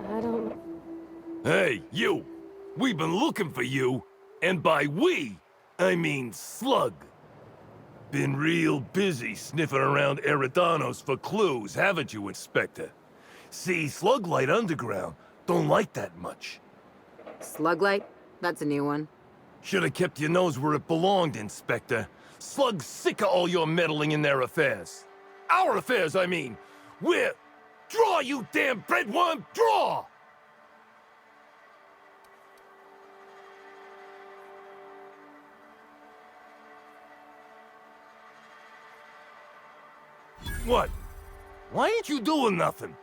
I don't... Hey, you! We've been looking for you, and by we, I mean Slug. Been real busy sniffing around Eridanos for clues, haven't you, Inspector? See, Sluglight Underground don't like that much. Sluglight? That's a new one. Should've kept your nose where it belonged, Inspector. Slug's sick of all your meddling in their affairs. Our affairs, I mean. We're... Draw, you damn breadworm, draw! What? Why ain't you doing nothing?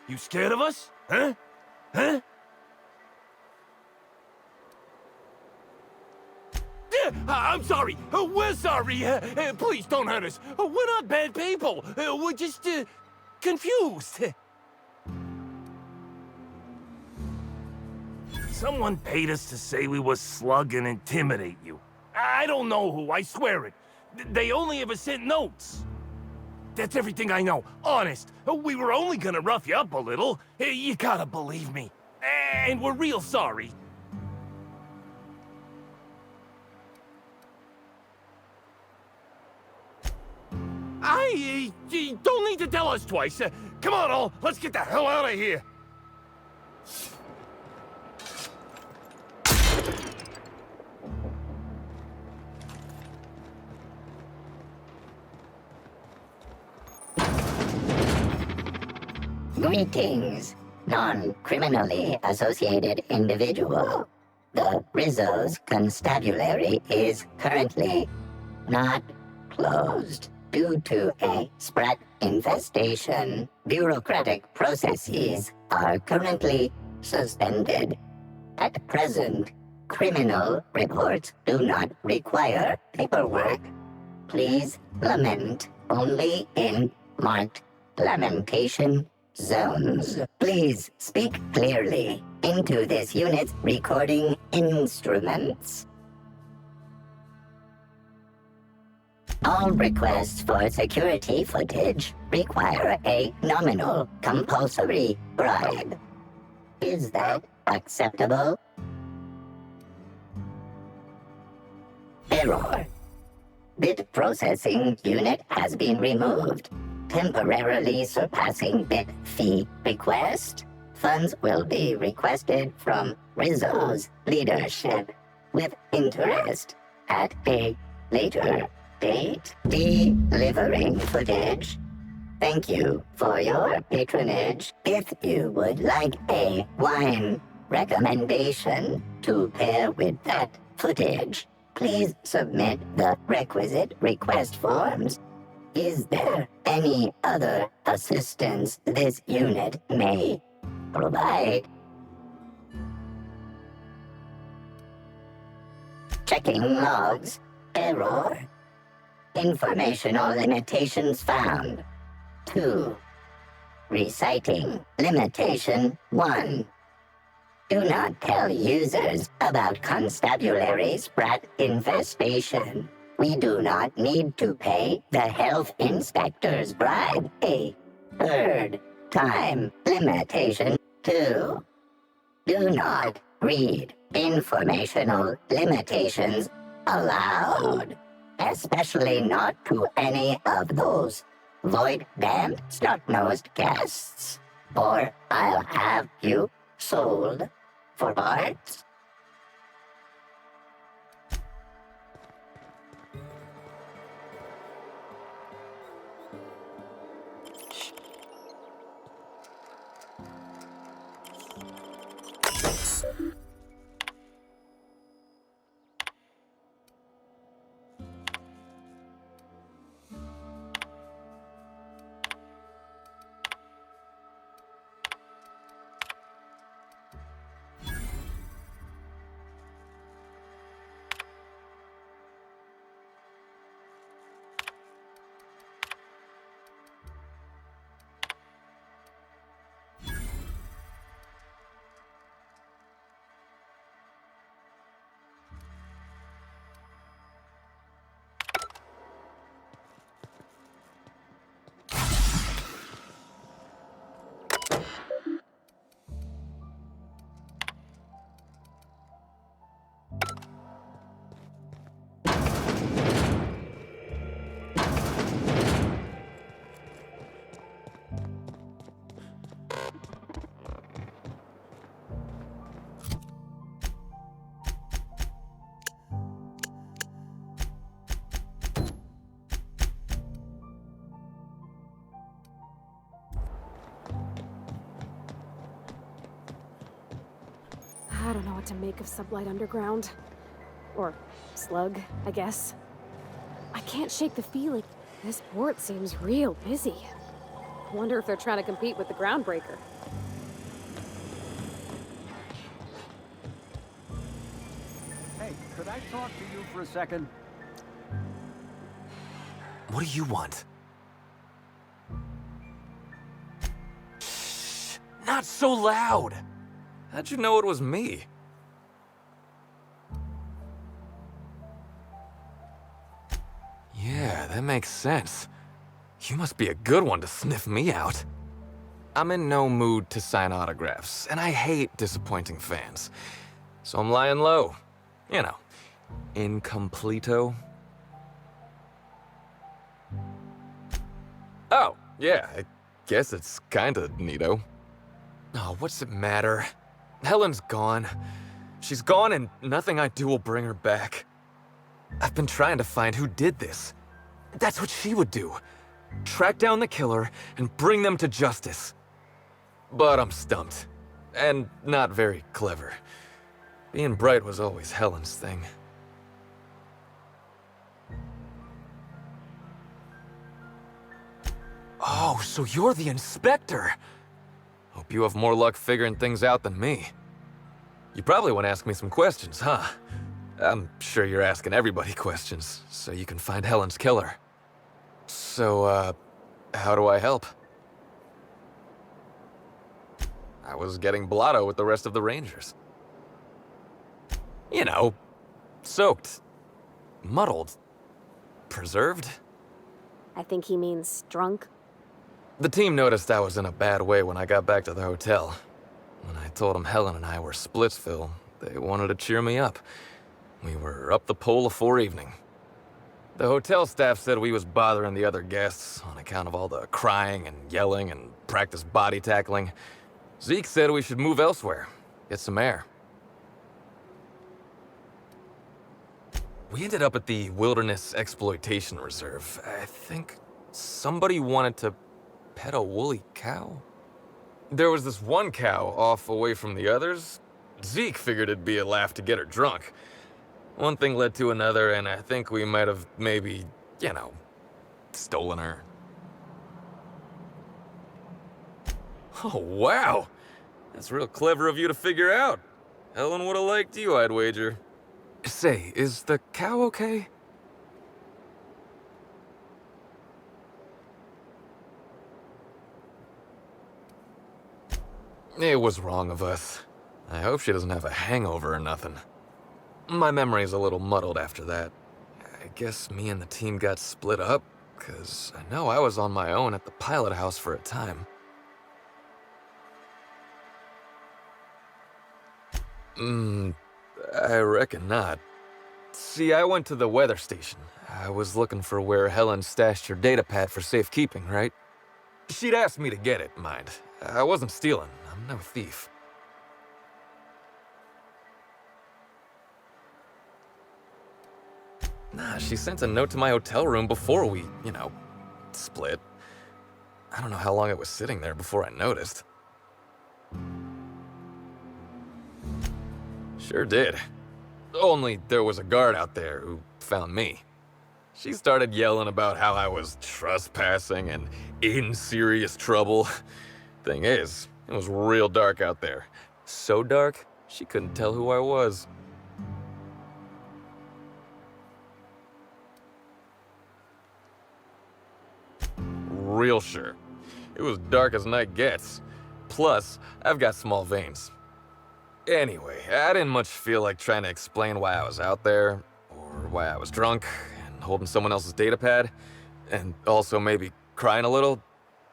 You scared of us? Huh? Huh? I'm sorry. We're sorry. Please don't hurt us. We're not bad people. We're just, confused. Someone paid us to say we were Slug and intimidate you. I don't know who, I swear it. They only ever sent notes. That's everything I know, honest. We were only gonna rough you up a little. You gotta believe me. And we're real sorry. You don't need to tell us twice. Come on, all. Let's get the hell out of here. Greetings, non-criminally associated individual. The Rizzo's constabulary is currently not closed due to a sprat infestation. Bureaucratic processes are currently suspended. At present, criminal reports do not require paperwork. Please lament only in marked lamentation zones. Please speak clearly into this unit's recording instruments. All requests for security footage require a nominal compulsory bribe. Is that acceptable? Error. Bit processing unit has been removed, temporarily surpassing bit fee request. Funds will be requested from Rizzo's leadership with interest at a later date. Delivering footage. Thank you for your patronage. If you would like a wine recommendation to pair with that footage, please submit the requisite request forms. Is there any other assistance this unit may provide? Checking logs. Error. Informational limitations found. 2. Reciting limitation 1. Do not tell users about constabulary sprat infestation. We do not need to pay the health inspector's bribe a third time. Limitation 2. Do not read informational limitations aloud, especially not to any of those void-damned snot-nosed guests, or I'll have you sold for parts. I don't know what to make of Sublight Underground. Or Slug, I guess. I can't shake the feeling. This port seems real busy. I wonder if they're trying to compete with the Groundbreaker. Hey, could I talk to you for a second? What do you want? Shh! Not so loud! How'd you know it was me? Yeah, that makes sense. You must be a good one to sniff me out. I'm in no mood to sign autographs, and I hate disappointing fans. So I'm lying low. You know, incompleto. Oh, yeah, I guess it's kinda neato. Oh, what's it matter? Helen's gone. She's gone and nothing I do will bring her back. I've been trying to find who did this. That's what she would do. Track down the killer and bring them to justice. But I'm stumped. And not very clever. Being bright was always Helen's thing. Oh, so you're the inspector! Hope you have more luck figuring things out than me. You probably want to ask me some questions, huh? I'm sure you're asking everybody questions, so you can find Helen's killer. So, how do I help? I was getting blotto with the rest of the Rangers. You know, soaked, muddled, preserved. I think he means drunk. The team noticed I was in a bad way when I got back to the hotel. When I told them Helen and I were Splitsville, they wanted to cheer me up. We were up the pole afore evening. The hotel staff said we was bothering the other guests on account of all the crying and yelling and practice body tackling. Zeke said we should move elsewhere, get some air. We ended up at the Wilderness Exploitation Reserve. I think somebody wanted to pet a woolly cow? There was this one cow off away from the others. Zeke figured it'd be a laugh to get her drunk. One thing led to another, and I think we might have maybe, you know, stolen her. Oh, wow! That's real clever of you to figure out. Helen would have liked you, I'd wager. Say, is the cow okay? It was wrong of us. I hope she doesn't have a hangover or nothing. My memory's a little muddled after that. I guess me and the team got split up, 'cause I know I was on my own at the pilot house for a time. I reckon not. See, I went to the weather station. I was looking for where Helen stashed her datapad for safekeeping, right? She'd asked me to get it, mind. I wasn't stealing. I'm no thief. Nah, she sent a note to my hotel room before we, you know, split. I don't know how long it was sitting there before I noticed. Sure did. Only there was a guard out there who found me. She started yelling about how I was trespassing and in serious trouble. Thing is, it was real dark out there. So dark, she couldn't tell who I was. Real sure. It was dark as night gets. Plus, I've got small veins. Anyway, I didn't much feel like trying to explain why I was out there, or why I was drunk, and holding someone else's datapad, and also maybe crying a little,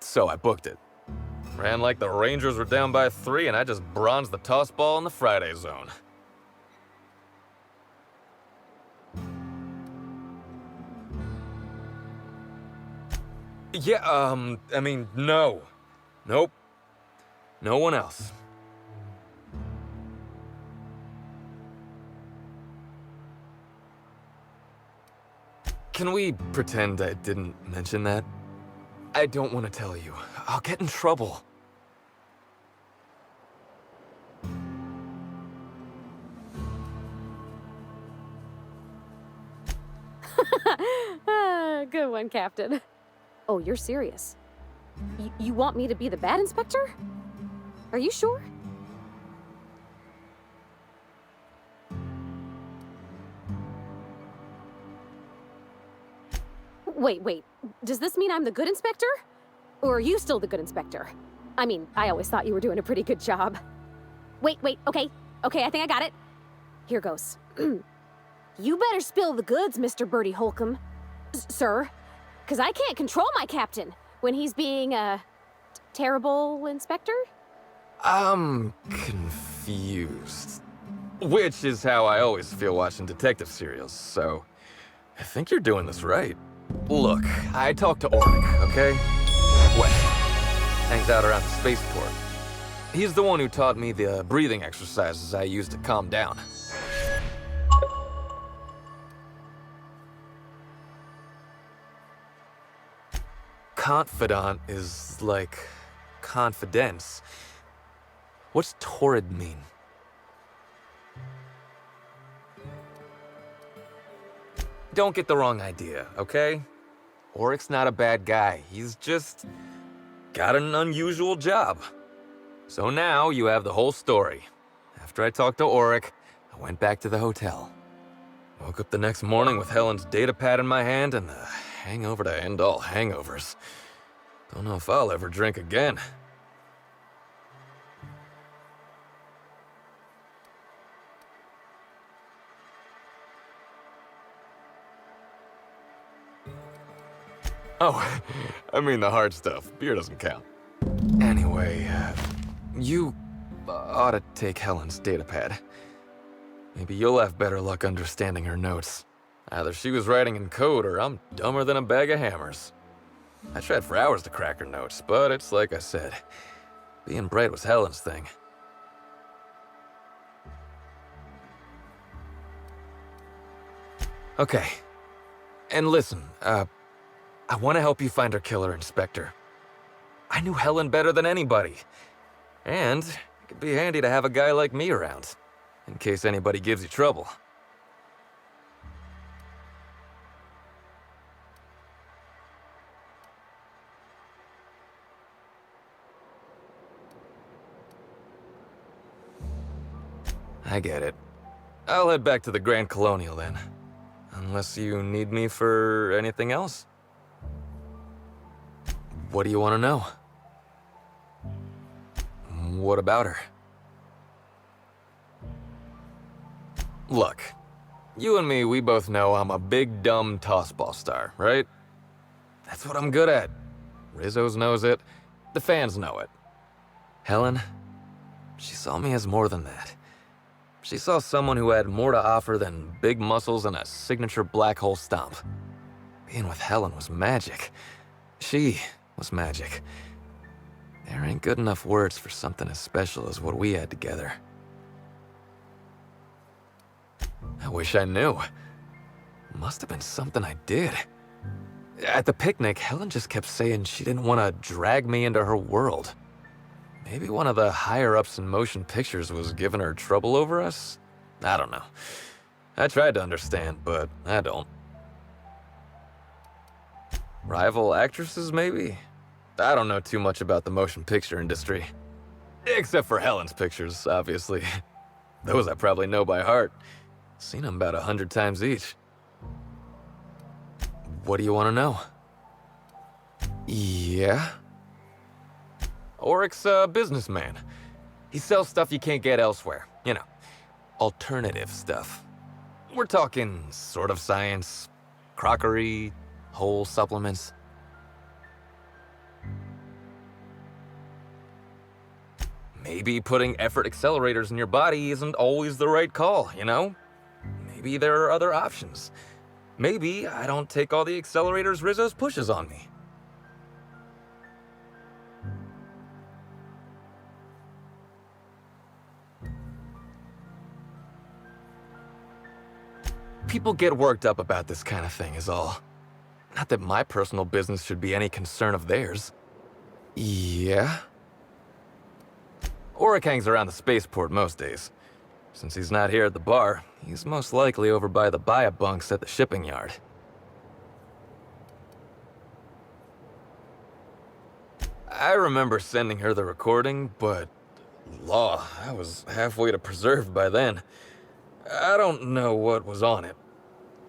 so I booked it. Ran like the Rangers were down by 3, and I just bronzed the toss ball in the Friday zone. Yeah, I mean, no. Nope. No one else. Can we pretend I didn't mention that? I don't want to tell you. I'll get in trouble. one, Captain. Oh, you're serious? You want me to be the bad inspector? Are you sure? Wait. Does this mean I'm the good inspector? Or are you still the good inspector? I mean, I always thought you were doing a pretty good job. Wait, okay, I think I got it. Here goes. You better spill the goods, Mr. Bertie Holcomb. Sir, because I can't control my captain when he's being a terrible inspector. I'm confused. Which is how I always feel watching detective serials, so I think you're doing this right. Look, I talked to Oric, okay? West. Hangs out around the spaceport. He's the one who taught me the breathing exercises I use to calm down. Confidant is like confidence. What's torrid mean? Don't get the wrong idea, okay? Oric's not a bad guy. He's just got an unusual job. So now you have the whole story. After I talked to Oric, I went back to the hotel. Woke up the next morning with Helen's data pad in my hand and the hangover to end all hangovers. Don't know if I'll ever drink again. Oh, I mean the hard stuff. Beer doesn't count. Anyway, you ought to take Helen's datapad. Maybe you'll have better luck understanding her notes. Either she was writing in code or I'm dumber than a bag of hammers. I tried for hours to crack her notes, but it's like I said. Being bright was Helen's thing. Okay. And listen, I want to help you find her killer, Inspector. I knew Helen better than anybody. And it could be handy to have a guy like me around, in case anybody gives you trouble. I get it. I'll head back to the Grand Colonial then. Unless you need me for anything else. What do you want to know? What about her? Look, you and me, we both know I'm a big, dumb tossball star, right? That's what I'm good at. Rizzo's knows it. The fans know it. Helen, she saw me as more than that. She saw someone who had more to offer than big muscles and a signature black hole stomp. Being with Helen was magic. She was magic. There ain't good enough words for something as special as what we had together. I wish I knew. Must have been something I did. At the picnic, Helen just kept saying she didn't want to drag me into her world. Maybe one of the higher-ups in motion pictures was giving her trouble over us? I don't know. I tried to understand, but I don't. Rival actresses, maybe? I don't know too much about the motion picture industry. Except for Helen's pictures, obviously. Those I probably know by heart. Seen them about 100 times each. What do you want to know? Yeah? Oric's a businessman. He sells stuff you can't get elsewhere. You know, alternative stuff. We're talking sort of science, crockery, whole supplements. Maybe putting effort accelerators in your body isn't always the right call, you know? Maybe there are other options. Maybe I don't take all the accelerators Rizzo's pushes on me. People get worked up about this kind of thing is all. Not that my personal business should be any concern of theirs. Yeah? Oric hangs around the spaceport most days. Since he's not here at the bar, he's most likely over by the buy-up bunks at the shipping yard. I remember sending her the recording, but law, I was halfway to preserved by then. I don't know what was on it.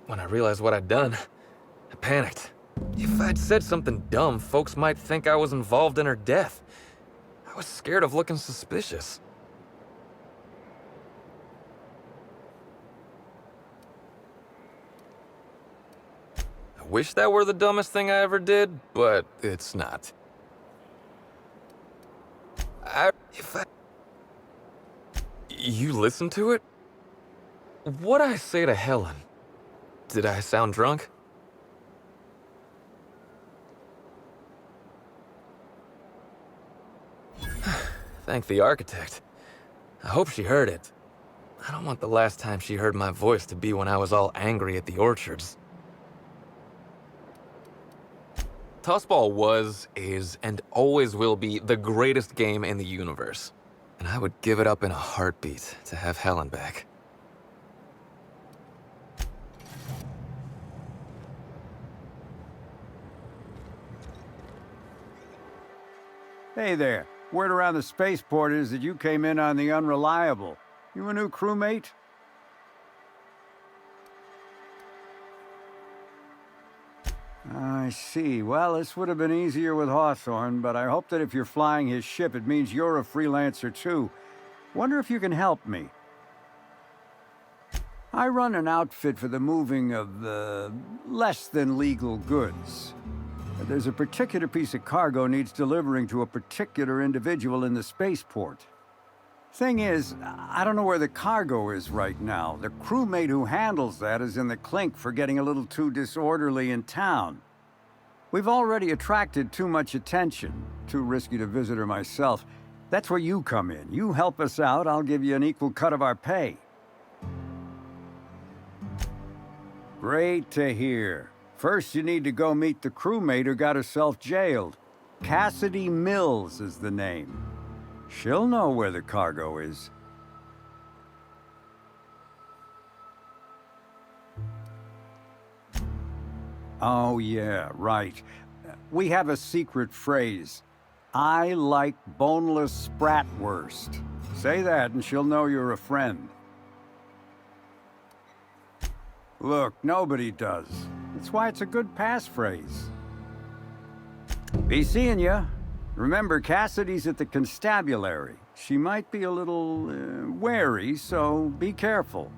When I realized what I'd done, I panicked. If I'd said something dumb, folks might think I was involved in her death. I was scared of looking suspicious. I wish that were the dumbest thing I ever did, but it's not. You listened to it? What'd I say to Helen? Did I sound drunk? Thank the architect. I hope she heard it. I don't want the last time she heard my voice to be when I was all angry at the orchards. Tossball was, is, and always will be the greatest game in the universe. And I would give it up in a heartbeat to have Helen back. Hey there. Word around the spaceport is that you came in on the Unreliable. You a new crewmate? I see. Well, this would have been easier with Hawthorne, but I hope that if you're flying his ship, it means you're a freelancer too. Wonder if you can help me. I run an outfit for the moving of less than legal goods. There's a particular piece of cargo needs delivering to a particular individual in the spaceport. Thing is, I don't know where the cargo is right now. The crewmate who handles that is in the clink for getting a little too disorderly in town. We've already attracted too much attention. Too risky to visit her myself. That's where you come in. You help us out, I'll give you an equal cut of our pay. Great to hear. First, you need to go meet the crewmate who got herself jailed. Cassidy Mills is the name. She'll know where the cargo is. Oh, yeah, right. We have a secret phrase. I like boneless spratwurst. Say that and she'll know you're a friend. Look, nobody does. That's why it's a good passphrase. Be seeing ya. Remember, Cassidy's at the constabulary. She might be a little wary, so be careful.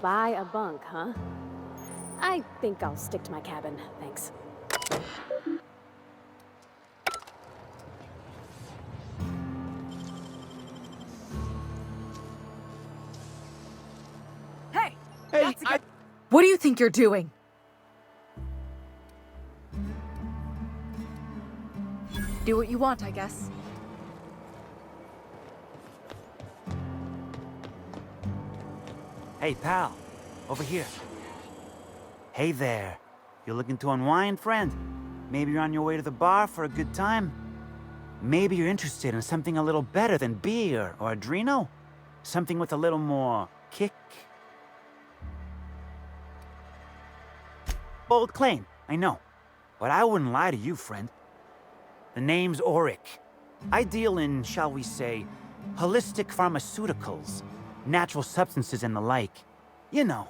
Buy a bunk, huh? I think I'll stick to my cabin, thanks. Hey! Hey, What do you think you're doing? Do what you want, I guess. Hey, pal. Over here. Hey there. You looking to unwind, friend? Maybe you're on your way to the bar for a good time? Maybe you're interested in something a little better than beer or Adreno? Something with a little more kick? Bold claim, I know. But I wouldn't lie to you, friend. The name's Auric. I deal in, shall we say, holistic pharmaceuticals, natural substances and the like. You know,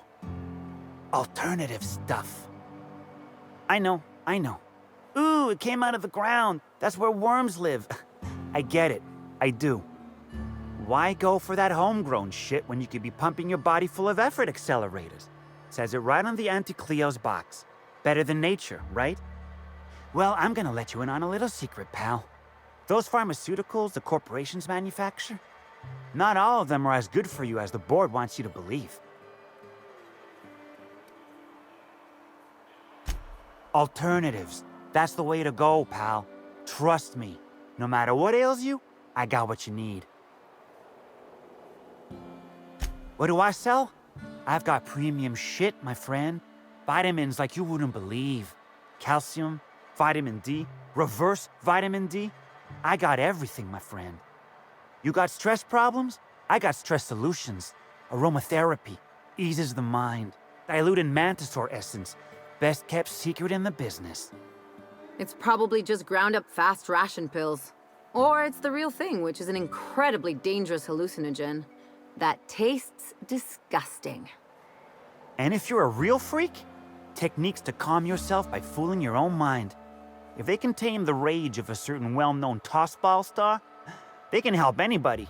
alternative stuff. I know. Ooh, it came out of the ground. That's where worms live. I get it. I do. Why go for that homegrown shit when you could be pumping your body full of effort accelerators? Says it right on the Anti-Cleo's box. Better than nature, right? Well, I'm gonna let you in on a little secret, pal. Those pharmaceuticals the corporations manufacture, not all of them are as good for you as the board wants you to believe. Alternatives. That's the way to go, pal. Trust me. No matter what ails you, I got what you need. What do I sell? I've got premium shit, my friend. Vitamins like you wouldn't believe. Calcium, vitamin D, reverse vitamin D. I got everything, my friend. You got stress problems? I got stress solutions. Aromatherapy eases the mind. Diluted mantisaur essence Best kept secret in the business. It's probably just ground up fast ration pills. Or it's the real thing, which is an incredibly dangerous hallucinogen that tastes disgusting. And if you're a real freak, techniques to calm yourself by fooling your own mind. If they can tame the rage of a certain well-known tossball star, they can help anybody.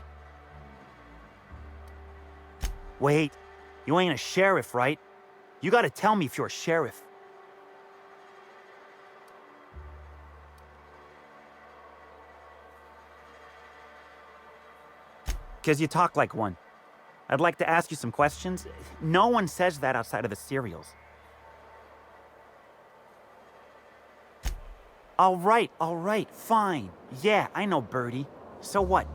Wait, you ain't a sheriff, right? You gotta tell me if you're a sheriff. Because you talk like one. I'd like to ask you some questions. No one says that outside of the serials. All right, fine. Yeah, I know Birdie. So what?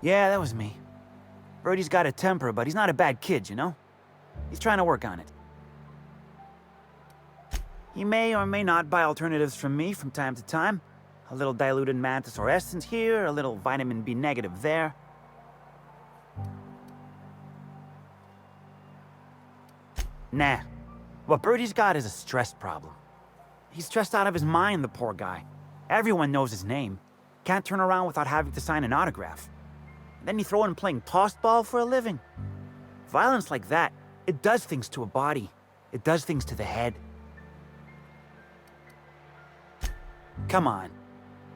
Yeah, that was me. Birdie's got a temper, but he's not a bad kid, you know? He's trying to work on it. He may or may not buy alternatives from me from time to time. A little diluted mantis or essence here, a little vitamin B negative there. Nah. What Birdie's got is a stress problem. He's stressed out of his mind, the poor guy. Everyone knows his name. Can't turn around without having to sign an autograph. Then you throw in playing tossball for a living. Violence like that, it does things to a body. It does things to the head. Come on.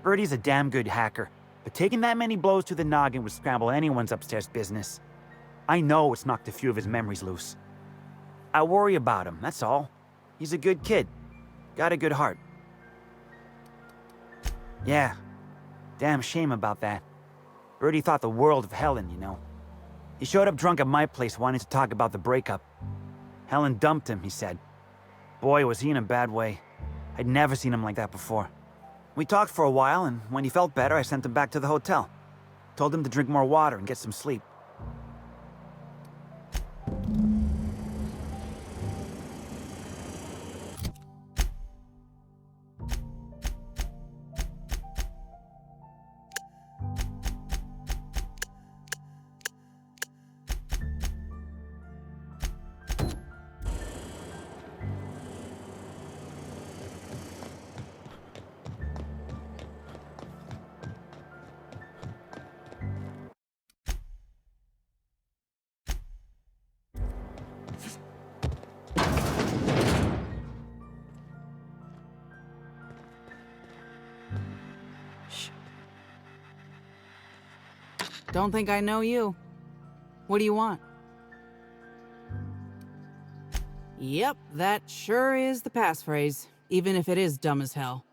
Birdie's a damn good hacker, but taking that many blows to the noggin would scramble anyone's upstairs business. I know it's knocked a few of his memories loose. I worry about him, that's all. He's a good kid. Got a good heart. Yeah. Damn shame about that. Birdie thought the world of Helen, you know. He showed up drunk at my place wanting to talk about the breakup. Helen dumped him, he said. Boy, was he in a bad way. I'd never seen him like that before. We talked for a while, and when he felt better, I sent him back to the hotel. Told him to drink more water and get some sleep. Don't think I know you. What do you want? Yep, that sure is the passphrase, even if it is dumb as hell.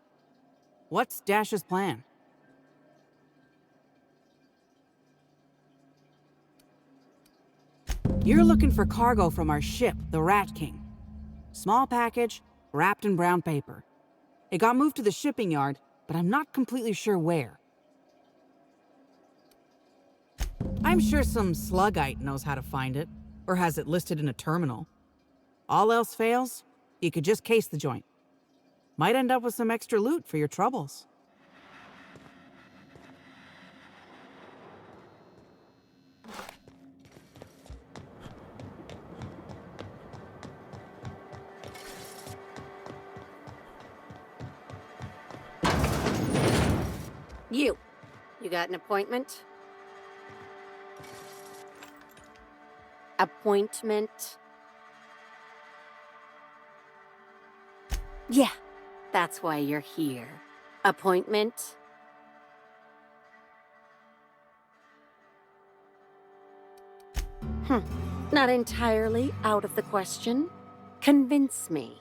What's Dash's plan? You're looking for cargo from our ship, the Rat King. Small package, wrapped in brown paper. It got moved to the shipping yard, but I'm not completely sure where. I'm sure some sluggite knows how to find it, or has it listed in a terminal. All else fails, you could just case the joint. Might end up with some extra loot for your troubles. You got an appointment? Appointment? Yeah, that's why you're here. Appointment? Not entirely out of the question. Convince me.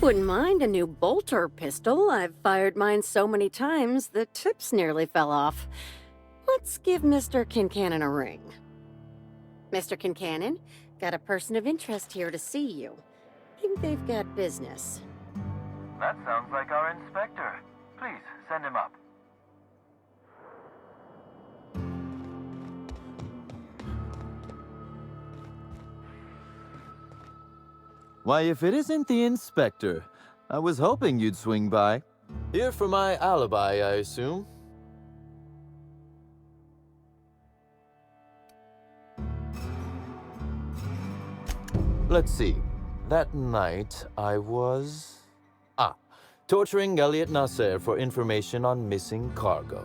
Wouldn't mind a new bolter pistol. I've fired mine so many times, the tips nearly fell off. Let's give Mr. Kincannon a ring. Mr. Kincannon, got a person of interest here to see you. Think they've got business. That sounds like our inspector. Please, send him up. Why, if it isn't the inspector, I was hoping you'd swing by. Here for my alibi, I assume? Let's see. That night, I was... torturing Elliot Nasser for information on missing cargo.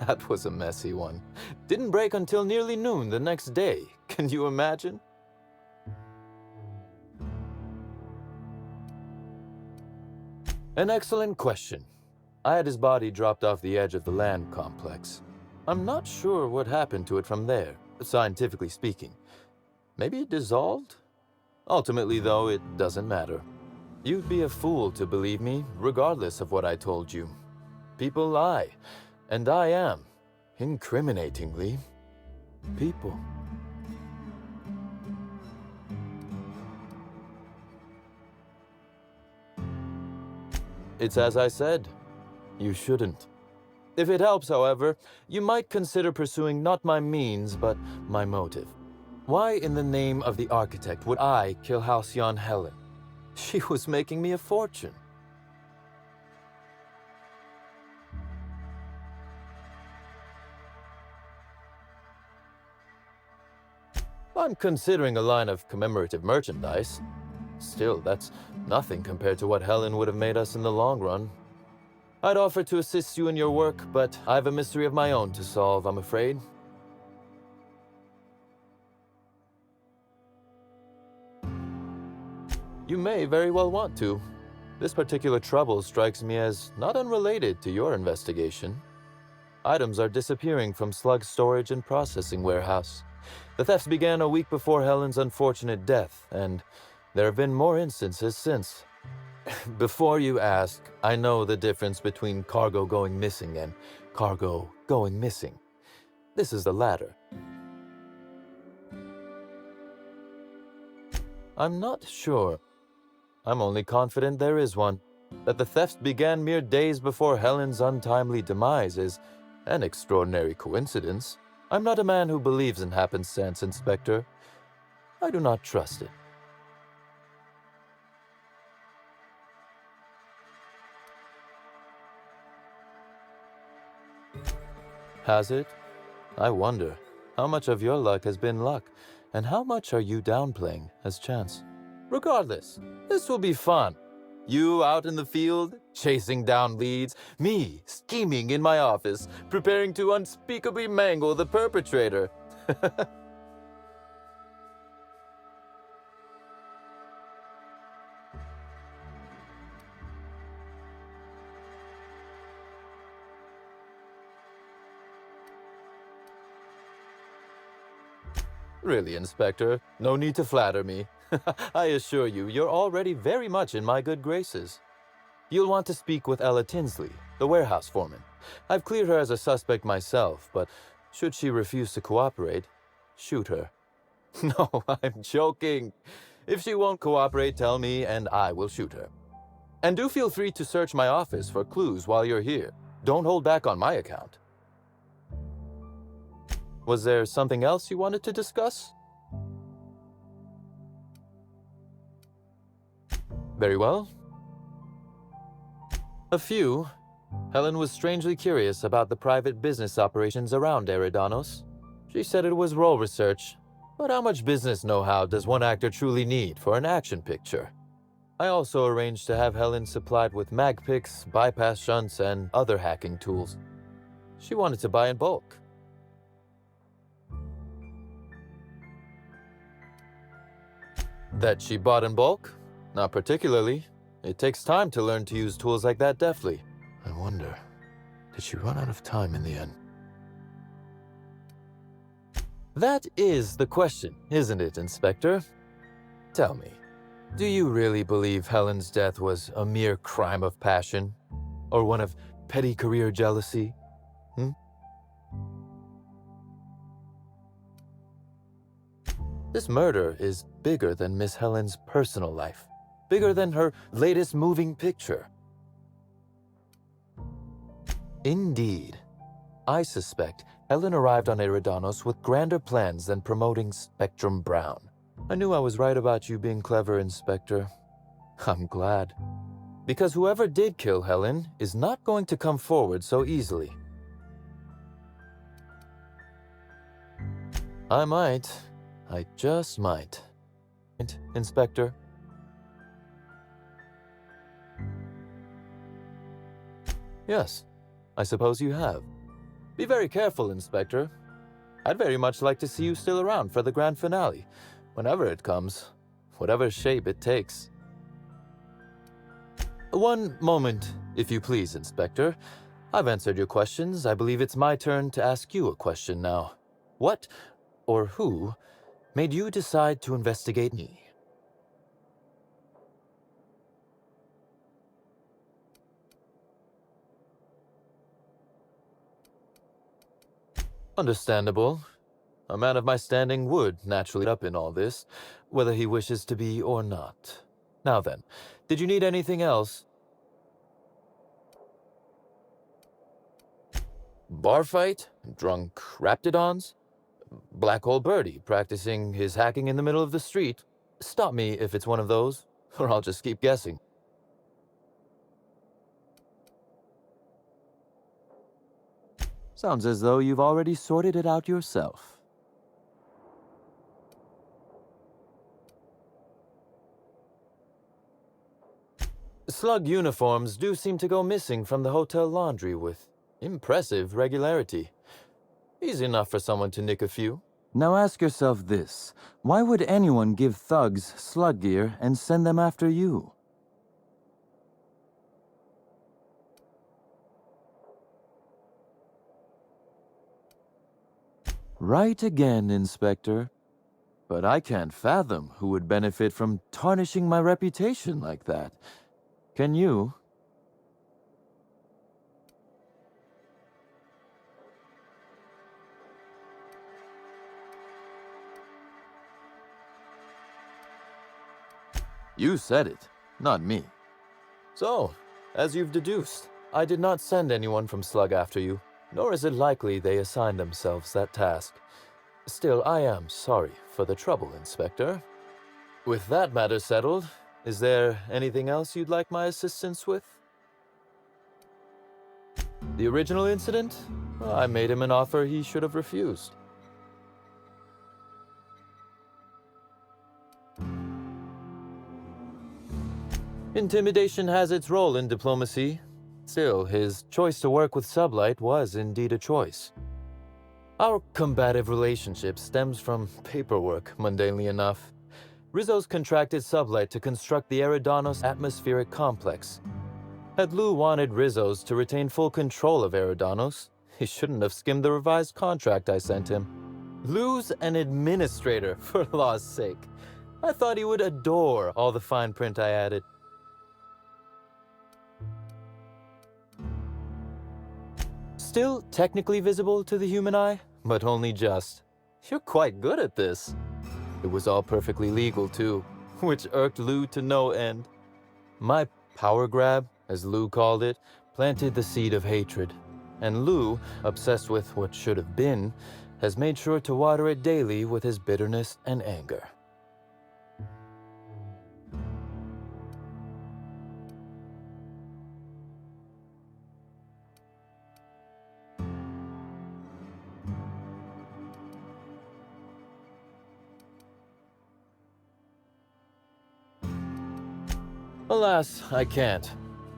That was a messy one. Didn't break until nearly noon the next day. Can you imagine? An excellent question. I had his body dropped off the edge of the land complex. I'm not sure what happened to it from there, scientifically speaking. Maybe it dissolved? Ultimately, though, it doesn't matter. You'd be a fool to believe me, regardless of what I told you. People lie, and I am, incriminatingly, people. It's as I said. You shouldn't. If it helps, however, you might consider pursuing not my means, but my motive. Why in the name of the architect would I kill Halcyon Helen? She was making me a fortune. I'm considering a line of commemorative merchandise. Still, that's nothing compared to what Helen would have made us in the long run. I'd offer to assist you in your work, but I have a mystery of my own to solve, I'm afraid. You may very well want to. This particular trouble strikes me as not unrelated to your investigation. Items are disappearing from Slug's storage and processing warehouse. The thefts began a week before Helen's unfortunate death, and there have been more instances since. Before you ask, I know the difference between cargo going missing and cargo going missing. This is the latter. I'm not sure. I'm only confident there is one. That the thefts began mere days before Helen's untimely demise is an extraordinary coincidence. I'm not a man who believes in happenstance, Inspector. I do not trust it. Has it? I wonder. How much of your luck has been luck, and how much are you downplaying as chance? Regardless, this will be fun. You out in the field, chasing down leads, me scheming in my office, preparing to unspeakably mangle the perpetrator. Really, Inspector, no need to flatter me. I assure you, you're already very much in my good graces. You'll want to speak with Ella Tinsley, the warehouse foreman. I've cleared her as a suspect myself, but should she refuse to cooperate, shoot her. No, I'm joking. If she won't cooperate, tell me and I will shoot her. And do feel free to search my office for clues while you're here. Don't hold back on my account. Was there something else you wanted to discuss? Very well. A few. Helen was strangely curious about the private business operations around Eridanos. She said it was role research, but how much business know-how does one actor truly need for an action picture? I also arranged to have Helen supplied with mag picks, bypass shunts, and other hacking tools. She wanted to buy in bulk. That she bought in bulk? Not particularly. It takes time to learn to use tools like that deftly. I wonder, did she run out of time in the end? That is the question, isn't it, Inspector? Tell me, do you really believe Helen's death was a mere crime of passion? Or one of petty career jealousy? This murder is bigger than Miss Helen's personal life. Bigger than her latest moving picture. Indeed. I suspect Helen arrived on Eridanos with grander plans than promoting Spectrum Brown. I knew I was right about you being clever, Inspector. I'm glad. Because whoever did kill Helen is not going to come forward so easily. I just might. Inspector? Yes, I suppose you have. Be very careful, Inspector. I'd very much like to see you still around for the grand finale, whenever it comes, whatever shape it takes. One moment, if you please, Inspector. I've answered your questions. I believe it's my turn to ask you a question now. What, or who, made you decide to investigate me? Understandable. A man of my standing would naturally up in all this, whether he wishes to be or not. Now then, did you need anything else? Bar fight? Drunk Raptidons? Black hole birdie practicing his hacking in the middle of the street? Stop me if it's one of those, or I'll just keep guessing. Sounds as though you've already sorted it out yourself. Slug uniforms do seem to go missing from the hotel laundry with impressive regularity. Easy enough for someone to nick a few. Now ask yourself this. Why would anyone give thugs slug gear and send them after you? Right again, Inspector. But I can't fathom who would benefit from tarnishing my reputation like that. Can you? You said it, not me. So, as you've deduced, I did not send anyone from Slug after you, nor is it likely they assigned themselves that task. Still, I am sorry for the trouble, Inspector. With that matter settled, is there anything else you'd like my assistance with? The original incident? Well, I made him an offer he should have refused. Intimidation has its role in diplomacy. Still, his choice to work with Sublight was indeed a choice. Our combative relationship stems from paperwork, mundanely enough. Rizzo's contracted Sublight to construct the Eridanos atmospheric complex. Had Lou wanted Rizzo's to retain full control of Eridanos, he shouldn't have skimmed the revised contract I sent him. Lou's an administrator, for law's sake. I thought he would adore all the fine print I added. Still technically visible to the human eye, but only just. You're quite good at this. It was all perfectly legal, too, which irked Lou to no end. My power grab, as Lou called it, planted the seed of hatred. And Lou, obsessed with what should have been, has made sure to water it daily with his bitterness and anger. Alas, I can't.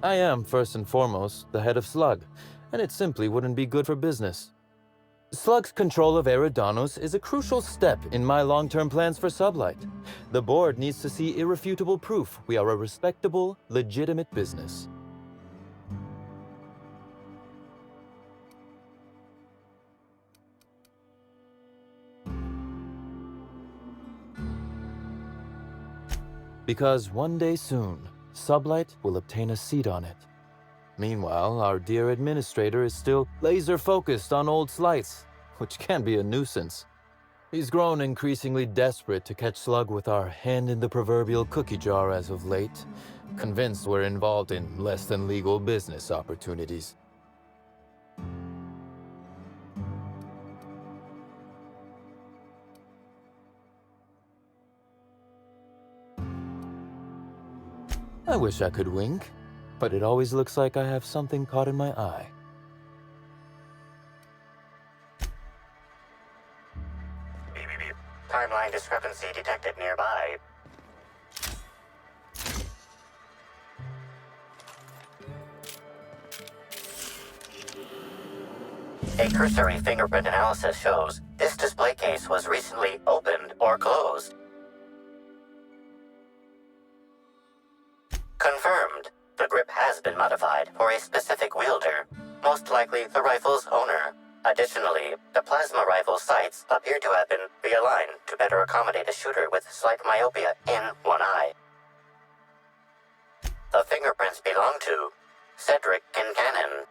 I am, first and foremost, the head of Slug, and it simply wouldn't be good for business. Slug's control of Eridanos is a crucial step in my long-term plans for Sublight. The board needs to see irrefutable proof we are a respectable, legitimate business. Because one day soon, Sublight will obtain a seat on it. Meanwhile, our dear administrator is still laser-focused on old slights, which can be a nuisance. He's grown increasingly desperate to catch Slug with our hand in the proverbial cookie jar as of late, convinced we're involved in less than legal business opportunities. I wish I could wink, but it always looks like I have something caught in my eye. Beep, beep, beep. Timeline discrepancy detected nearby. cursory fingerprint analysis shows this display case was recently opened or closed. Confirmed. The grip has been modified for a specific wielder, most likely the rifle's owner. Additionally, the plasma rifle sights appear to have been realigned to better accommodate a shooter with slight myopia in one eye. The fingerprints belong to Cedric Kincannon.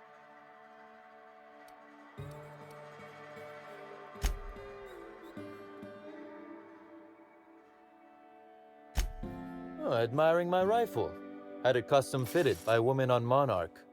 Oh, admiring my rifle. Had it custom fitted by a woman on Monarch.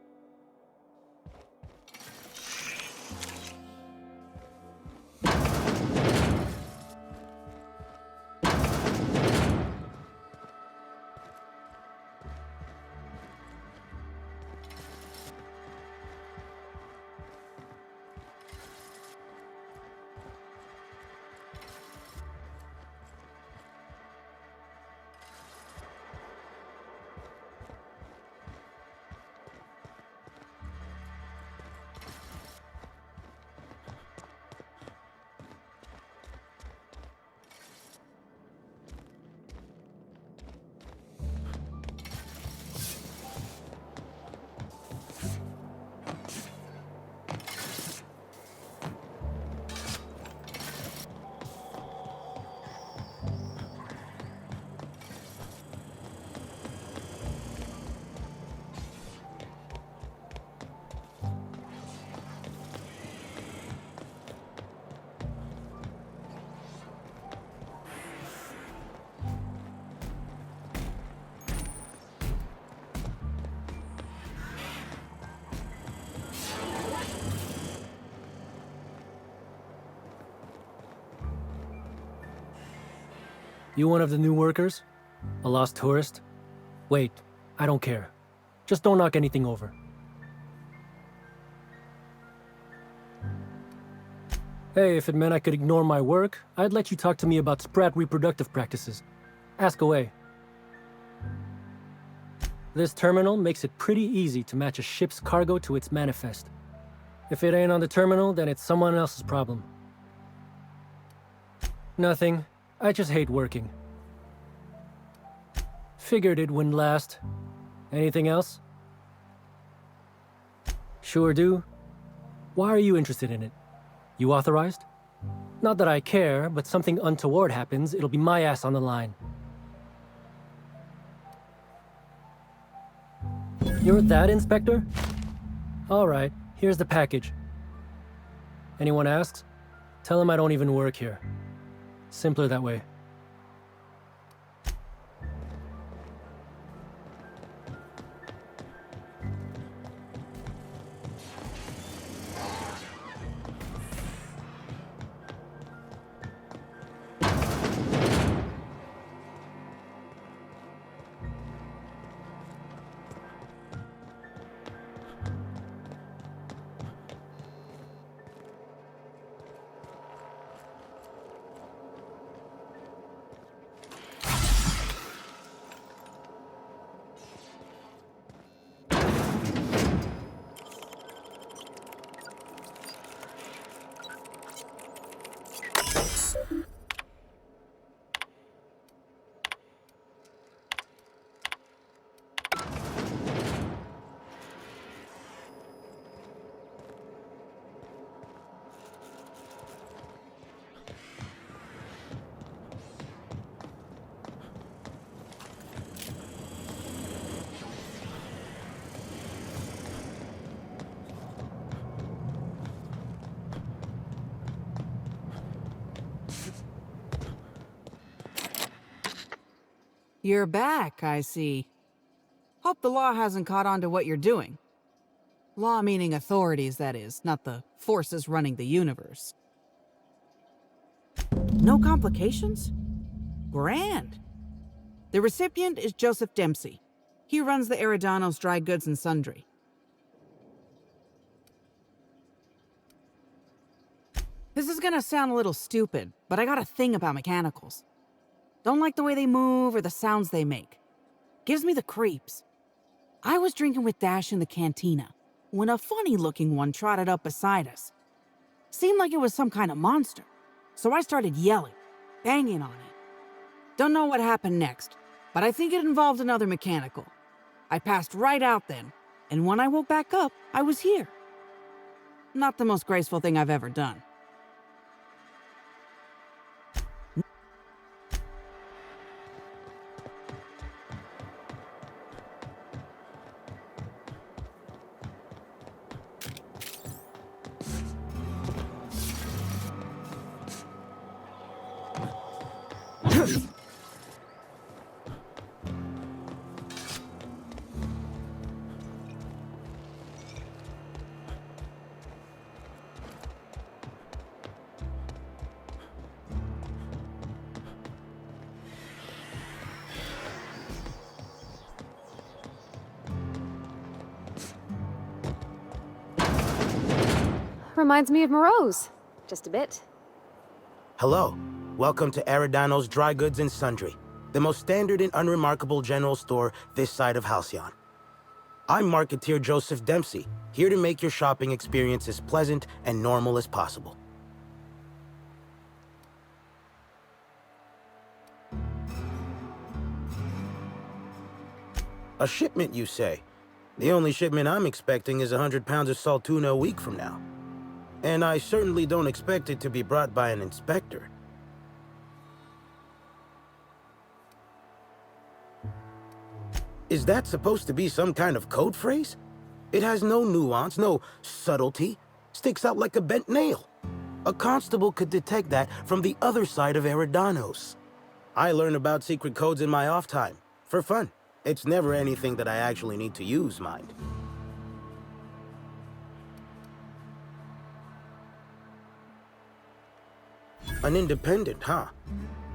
You one of the new workers? A lost tourist? Wait, I don't care. Just don't knock anything over. Hey, if it meant I could ignore my work, I'd let you talk to me about sprat reproductive practices. Ask away. This terminal makes it pretty easy to match a ship's cargo to its manifest. If it ain't on the terminal, then it's someone else's problem. Nothing. I just hate working. Figured it wouldn't last. Anything else? Sure do. Why are you interested in it? You authorized? Not that I care, but something untoward happens, it'll be my ass on the line. You're that, Inspector? All right, here's the package. Anyone asks? Tell them I don't even work here. Simpler that way. You're back, I see. Hope the law hasn't caught on to what you're doing. Law meaning authorities, that is, not the forces running the universe. No complications? Grand. The recipient is Joseph Dempsey. He runs the Eridanos Dry Goods and Sundry. This is gonna sound a little stupid, but I got a thing about mechanicals. Don't like the way they move or the sounds they make. Gives me the creeps. I was drinking with Dash in the cantina when a funny-looking one trotted up beside us. Seemed like it was some kind of monster. So I started yelling, banging on it. Don't know what happened next, but I think it involved another mechanical. I passed right out then, and when I woke back up, I was here. Not the most graceful thing I've ever done. Reminds me of Moreau's. Just a bit. Hello. Welcome to Eridanos Dry Goods and Sundry, the most standard and unremarkable general store this side of Halcyon. I'm Marketeer Joseph Dempsey, here to make your shopping experience as pleasant and normal as possible. A shipment, you say? The only shipment I'm expecting is 100 pounds of salt tuna a week from now. And I certainly don't expect it to be brought by an inspector. Is that supposed to be some kind of code phrase? It has no nuance, no subtlety. Sticks out like a bent nail. A constable could detect that from the other side of Eridanos. I learn about secret codes in my off time, for fun. It's never anything that I actually need to use, mind. An independent, huh?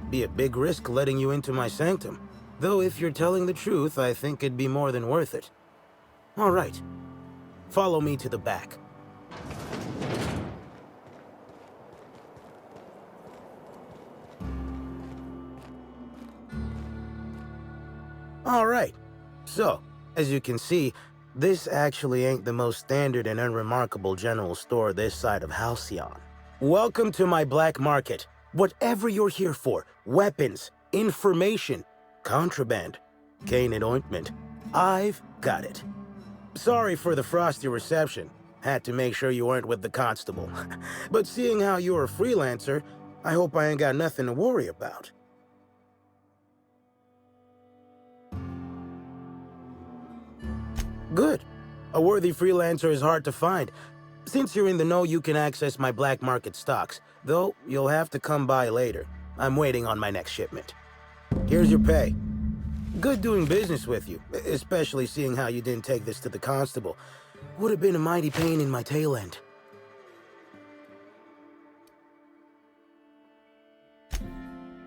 Be a big risk letting you into my sanctum. Though if you're telling the truth, I think it'd be more than worth it. All right. Follow me to the back. All right. So, as you can see, this actually ain't the most standard and unremarkable general store this side of Halcyon. Welcome to my black market. Whatever you're here for, weapons, information, contraband, cane and ointment, I've got it. Sorry for the frosty reception. Had to make sure you weren't with the constable. But seeing how you're a freelancer, I hope I ain't got nothing to worry about. Good. A worthy freelancer is hard to find. Since you're in the know, you can access my black market stocks, though you'll have to come by later. I'm waiting on my next shipment. Here's your pay. Good doing business with you, especially seeing how you didn't take this to the constable. Would have been a mighty pain in my tail end.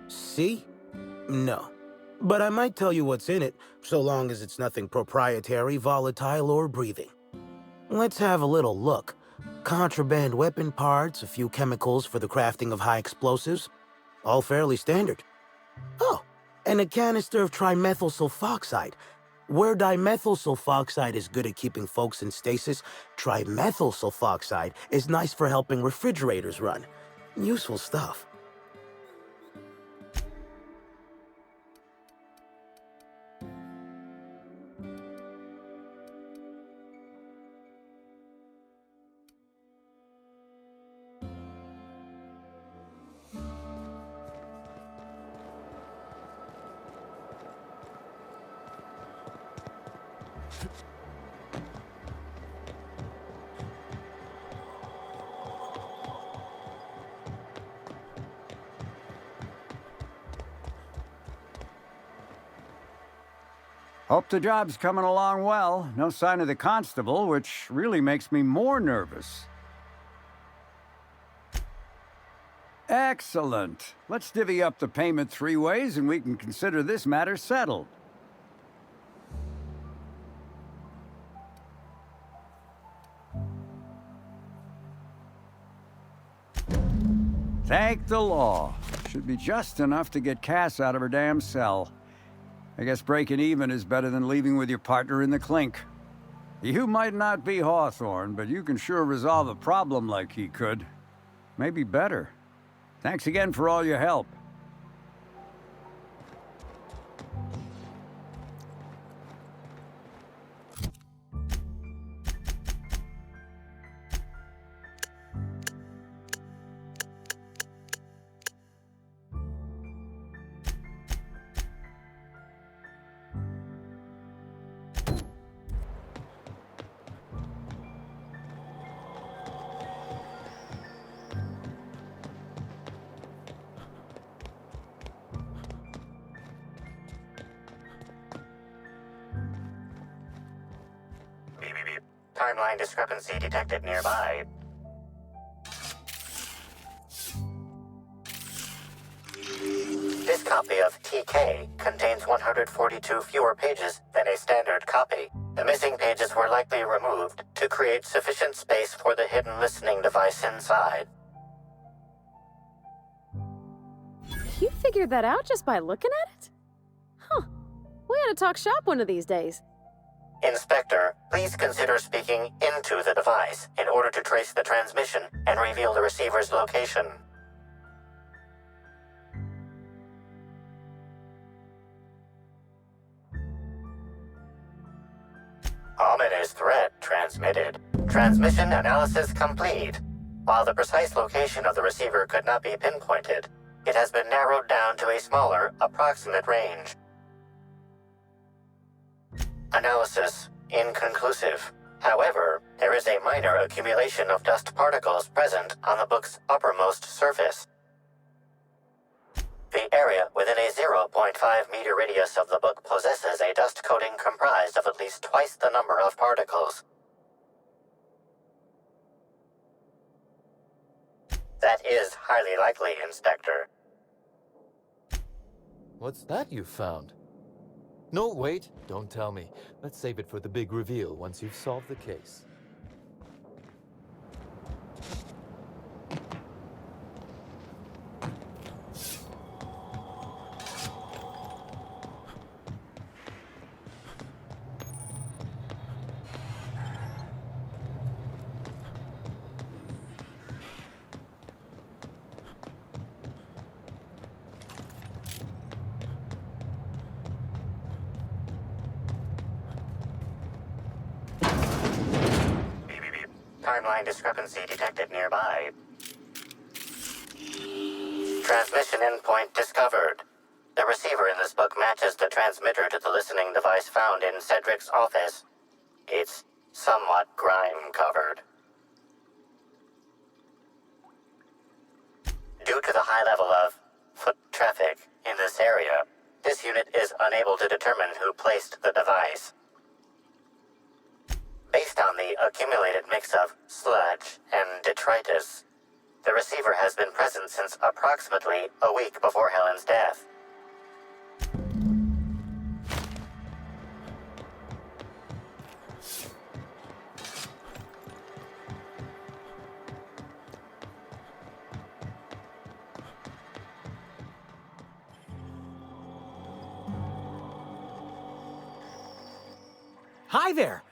See? No. But I might tell you what's in it, so long as it's nothing proprietary, volatile, or breathing. Let's have a little look. Contraband weapon parts, a few chemicals for the crafting of high explosives. All fairly standard. Oh, and a canister of trimethyl sulfoxide. Where dimethyl sulfoxide is good at keeping folks in stasis, trimethyl sulfoxide is nice for helping refrigerators run. Useful stuff. Hope the job's coming along well. No sign of the constable, which really makes me more nervous. Excellent. Let's divvy up the payment 3 ways and we can consider this matter settled. Thank the law. Should be just enough to get Cass out of her damn cell. I guess breaking even is better than leaving with your partner in the clink. You might not be Hawthorne, but you can sure resolve a problem like he could. maybe better. Thanks again for all your help. Timeline discrepancy detected nearby. This copy of TK contains 142 fewer pages than a standard copy. The missing pages were likely removed to create sufficient space for the hidden listening device inside. You figured that out just by looking at it? Huh. We ought to talk shop one of these days. Inspector, please consider speaking into the device in order to trace the transmission and reveal the receiver's location. Ominous threat transmitted. Transmission analysis complete. While the precise location of the receiver could not be pinpointed, it has been narrowed down to a smaller, approximate range. Analysis inconclusive. However, there is a minor accumulation of dust particles present on the book's uppermost surface. The area within a 0.5 meter radius of the book possesses a dust coating comprised of at least twice the number of particles. That is highly likely, Inspector. What's that you found? No, wait, don't tell me. Let's save it for the big reveal once you've solved the case. Timeline discrepancy detected nearby. Transmission endpoint discovered. The receiver in this book matches the transmitter to the listening device found in Cedric's office. It's somewhat grime-covered. Due to the high level of foot traffic in this area, this unit is unable to determine who placed the device. Based on the accumulated mix of sludge and detritus, the receiver has been present since approximately a week before Helen's death. Hi there!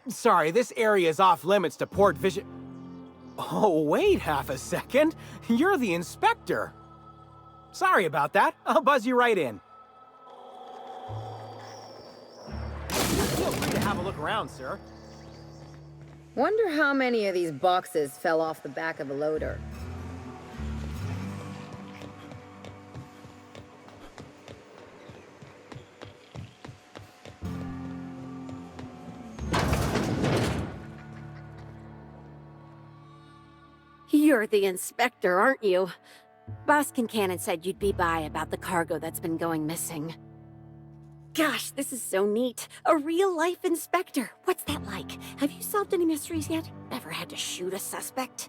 Sorry, this area is off limits to port vision. Oh, wait half a second. You're the inspector. Sorry about that. I'll buzz you right in. Feel free to have a look around, sir. Wonder how many of these boxes fell off the back of the loader. You're the inspector, aren't you? Boss Kincannon said you'd be by about the cargo that's been going missing. Gosh, this is so neat. A real-life inspector. What's that like? Have you solved any mysteries yet? Ever had to shoot a suspect?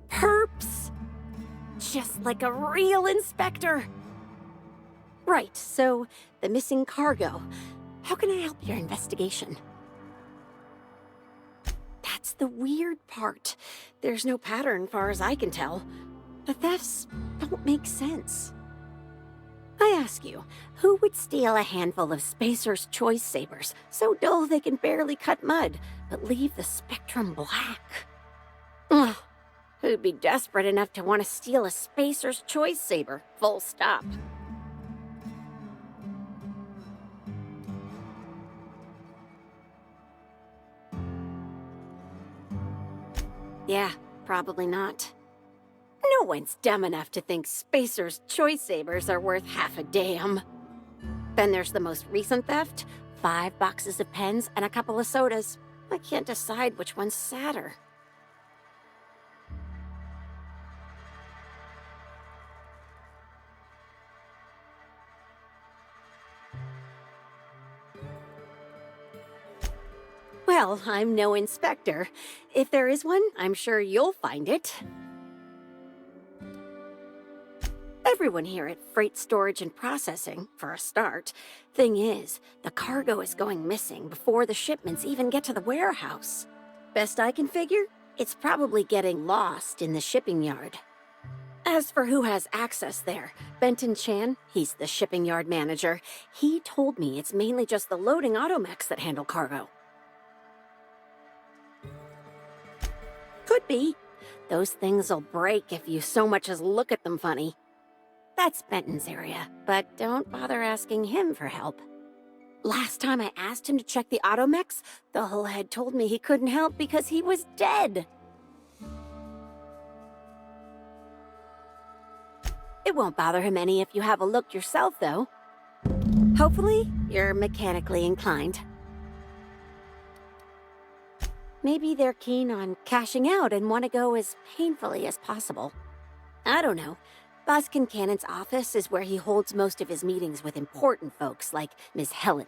Perps! Just like a real inspector. Right, so the missing cargo. How can I help your investigation? That's the weird part. There's no pattern far as I can tell. The thefts don't make sense. I ask you, who would steal a handful of Spacer's Choice Sabers, so dull they can barely cut mud, but leave the spectrum black? Ugh. Who'd be desperate enough to want to steal a Spacer's Choice Saber, full stop? Yeah, probably not. No one's dumb enough to think Spacer's Choice Sabers are worth half a damn. Then there's the most recent theft, 5 boxes of pens and a couple of sodas. I can't decide which one's sadder. Well, I'm no inspector. If there is one, I'm sure you'll find it. Everyone here at Freight Storage and Processing, for a start. Thing is, the cargo is going missing before the shipments even get to the warehouse. Best I can figure, it's probably getting lost in the shipping yard. As for who has access there, Benton Chan, he's the shipping yard manager, he told me it's mainly just the loading automechs that handle cargo. Could be. Those things'll break if you so much as look at them funny. That's Benton's area, but don't bother asking him for help. Last time I asked him to check the automechs, the whole head told me he couldn't help because he was dead. It won't bother him any if you have a look yourself, though. Hopefully, you're mechanically inclined. Maybe they're keen on cashing out and want to go as painfully as possible. I don't know. Boss Kincannon's office is where he holds most of his meetings with important folks like Miss Helen.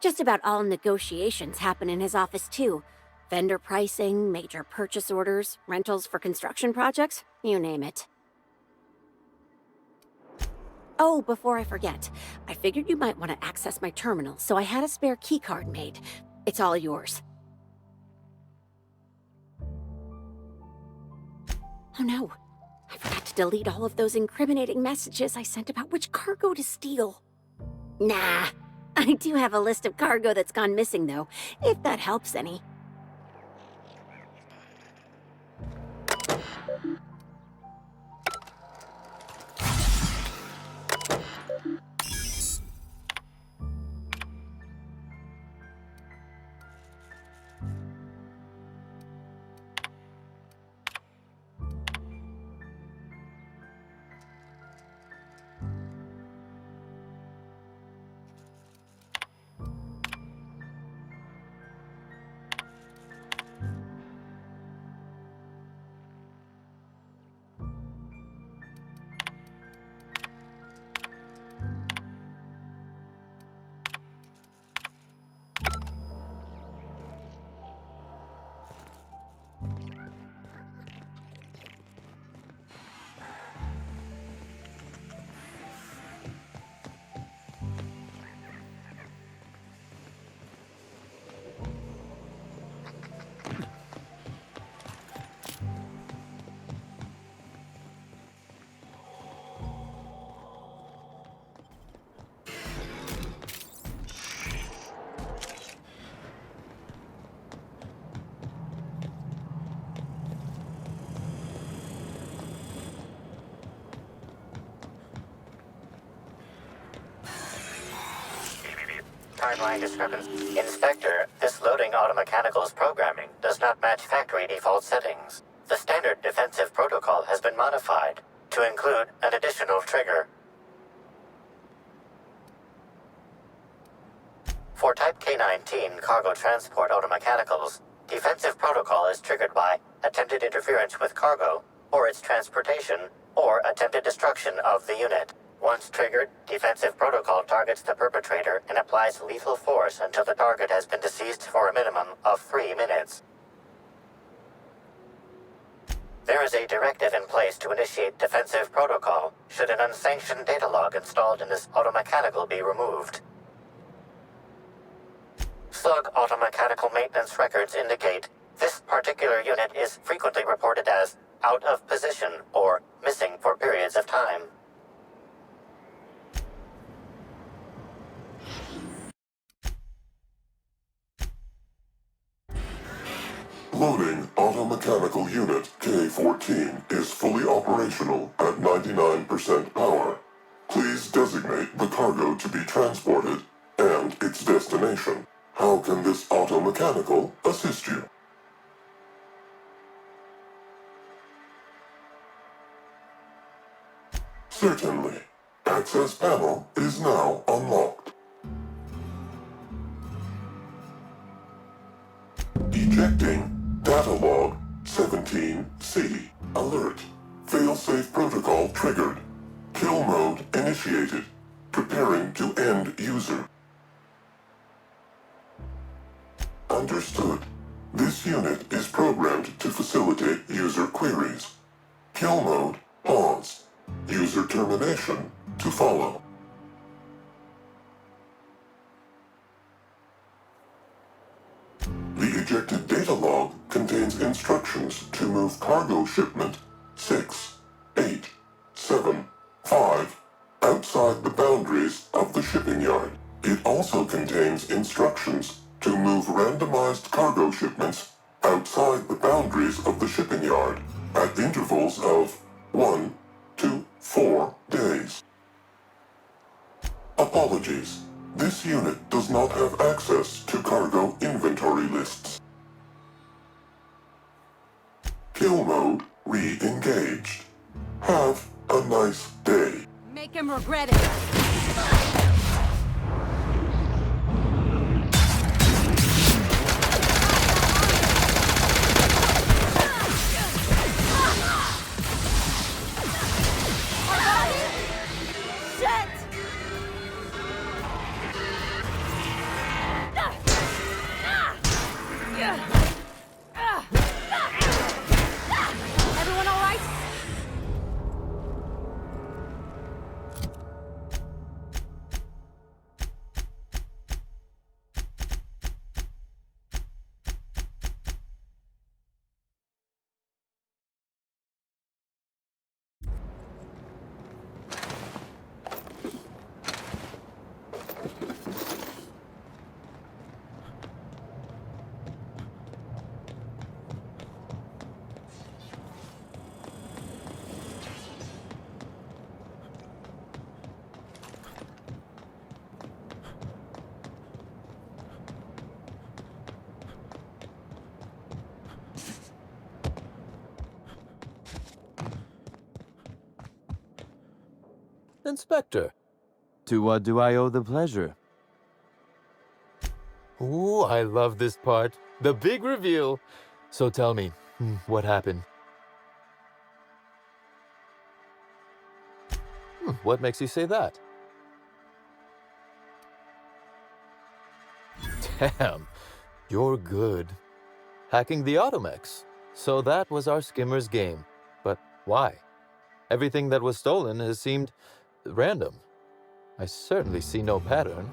Just about all negotiations happen in his office too. Vendor pricing, major purchase orders, rentals for construction projects, you name it. Oh, before I forget, I figured you might want to access my terminal, so I had a spare keycard made. It's all yours. Oh no. I forgot to delete all of those incriminating messages I sent about which cargo to steal. Nah, I do have a list of cargo that's gone missing, though, if that helps any. Timeline discrepancy. Inspector, this loading automechanical's programming does not match factory default settings. The standard defensive protocol has been modified to include an additional trigger. For Type K-19 cargo transport automechanicals, defensive protocol is triggered by attempted interference with cargo, or its transportation, or attempted destruction of the unit. Once triggered, defensive protocol targets the perpetrator and applies lethal force until the target has been deceased for a minimum of 3 minutes. There is a directive in place to initiate defensive protocol should an unsanctioned data log installed in this automechanical be removed. Slug automechanical maintenance records indicate this particular unit is frequently reported as out of position or missing for periods of time. Loading automechanical unit K-14 is fully operational at 99% power. Please designate the cargo to be transported and its destination. How can this automechanical assist you? Certainly. Access panel is now unlocked. Ejecting data log 17C. Alert. Failsafe protocol triggered. Kill mode initiated. Preparing to end user. Understood. This unit is programmed to facilitate user queries. Kill mode pause. User termination to follow. The ejected data log contains instructions to move cargo shipment 6, 8, 7, 5 outside the boundaries of the shipping yard. It also contains instructions to move randomized cargo shipments outside the boundaries of the shipping yard at intervals of 1 to 4 days. Apologies. This unit does not have access to cargo inventory lists. Kill mode re-engaged. Have a nice day. Make him regret it. Everyone all right? Inspector, to what do I owe the pleasure? Ooh, I love this part. The big reveal. So tell me, what happened? What makes you say that? Damn, you're good. Hacking the Automex. So that was our skimmer's game. But why? Everything that was stolen has seemed random. I certainly see no pattern.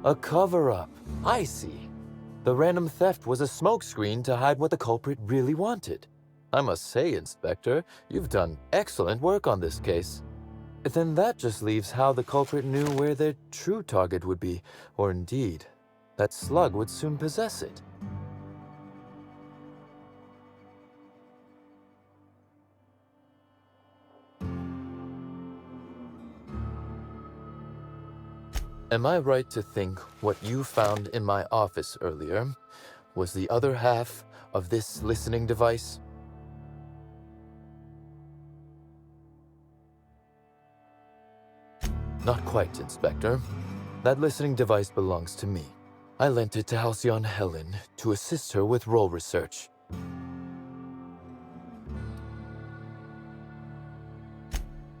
A cover-up. I see. The random theft was a smokescreen to hide what the culprit really wanted. I must say, Inspector, you've done excellent work on this case. Then that just leaves how the culprit knew where their true target would be, or indeed, that Slug would soon possess it. Am I right to think what you found in my office earlier was the other half of this listening device? Not quite, Inspector. That listening device belongs to me. I lent it to Halcyon Helen to assist her with role research.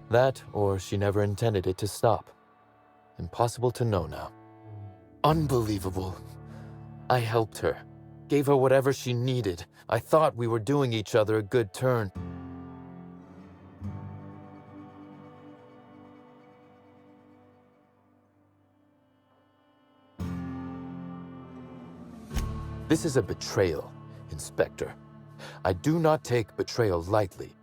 That, or she never intended it to stop. Impossible to know now. Unbelievable. I helped her. Gave her whatever she needed. I thought we were doing each other a good turn. This is a betrayal, Inspector. I do not take betrayal lightly.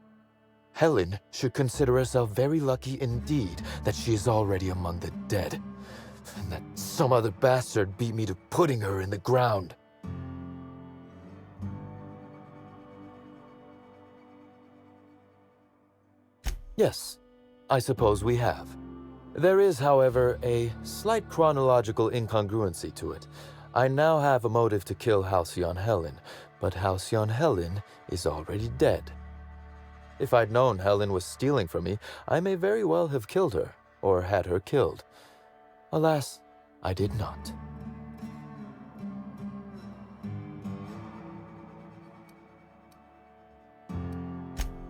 Helen should consider herself very lucky indeed that she is already among the dead, and that some other bastard beat me to putting her in the ground. Yes, I suppose we have. There is, however, a slight chronological incongruency to it. I now have a motive to kill Halcyon Helen, but Halcyon Helen is already dead. If I'd known Helen was stealing from me, I may very well have killed her, or had her killed. Alas, I did not.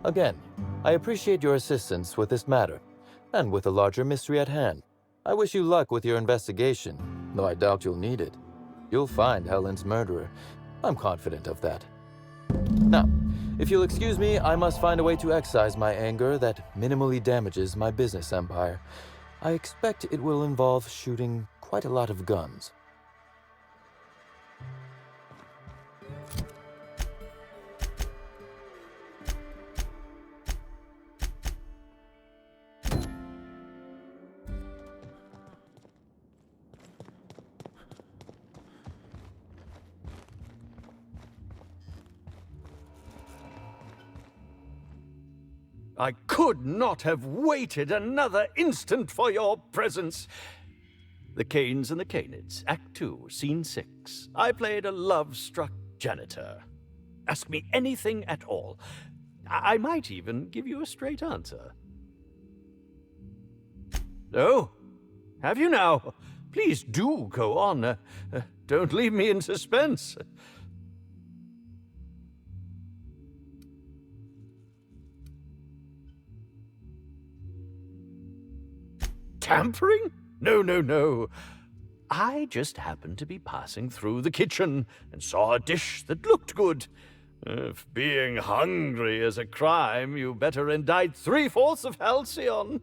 Again, I appreciate your assistance with this matter, and with the larger mystery at hand. I wish you luck with your investigation, though I doubt you'll need it. You'll find Helen's murderer. I'm confident of that. Now, if you'll excuse me, I must find a way to excise my anger that minimally damages my business empire. I expect it will involve shooting quite a lot of guns. I could not have waited another instant for your presence. The Canes and the Canids, Act 2, Scene 6. I played a love-struck janitor. Ask me anything at all. I might even give you a straight answer. Oh, have you now? Please do go on. Don't leave me in suspense. Tampering? No, no, no. I just happened to be passing through the kitchen and saw a dish that looked good. If being hungry is a crime, you better indict 3/4 of Halcyon.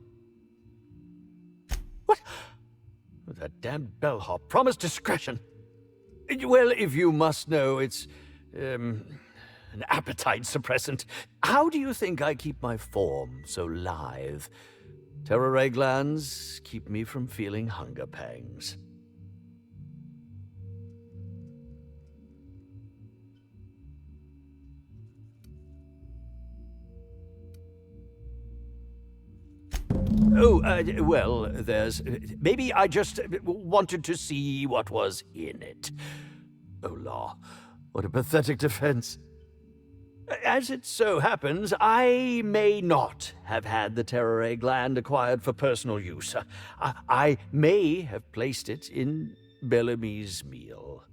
What? That damned bellhop promised discretion. Well, if you must know, it's an appetite suppressant. How do you think I keep my form so lithe? Terror glands keep me from feeling hunger pangs. Oh, well, there's... Maybe I just wanted to see what was in it. Oh, law, what a pathetic defense. As it so happens, I may not have had the terror gland acquired for personal use. I may have placed it in Bellamy's meal.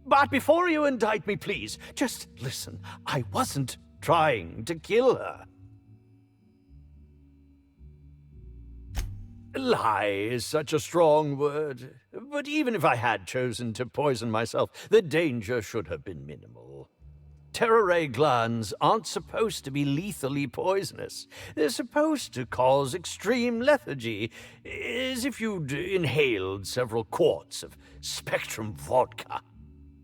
But before you indict me, please, just listen. I wasn't trying to kill her. Lie is such a strong word. But even if I had chosen to poison myself, the danger should have been minimal. Terror glands aren't supposed to be lethally poisonous. They're supposed to cause extreme lethargy, as if you'd inhaled several quarts of Spectrum vodka.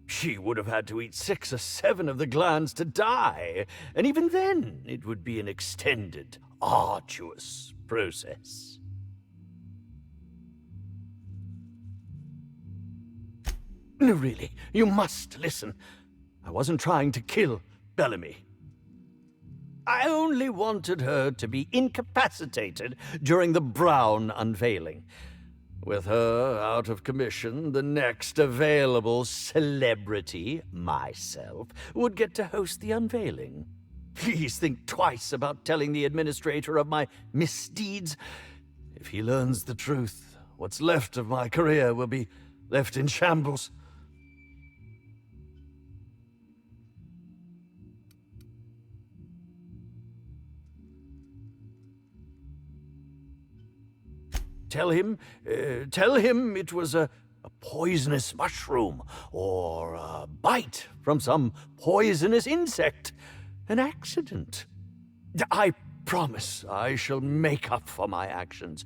She would have had to eat 6 or 7 of the glands to die, and even then it would be an extended, arduous process. No, really, you must listen. I wasn't trying to kill Bellamy. I only wanted her to be incapacitated during the Brown unveiling. With her out of commission, the next available celebrity, myself, would get to host the unveiling. Please think twice about telling the administrator of my misdeeds. If he learns the truth, what's left of my career will be left in shambles. Tell him it was a poisonous mushroom, or a bite from some poisonous insect. An accident. I promise I shall make up for my actions.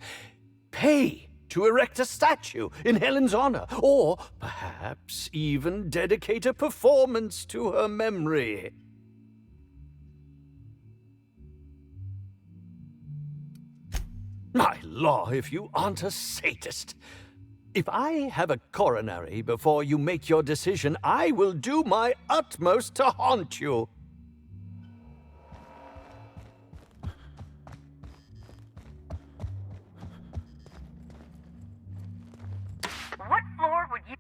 Pay to erect a statue in Helen's honor, or perhaps even dedicate a performance to her memory. My law, if you aren't a sadist. If I have a coronary before you make your decision, I will do my utmost to haunt you. What floor would you...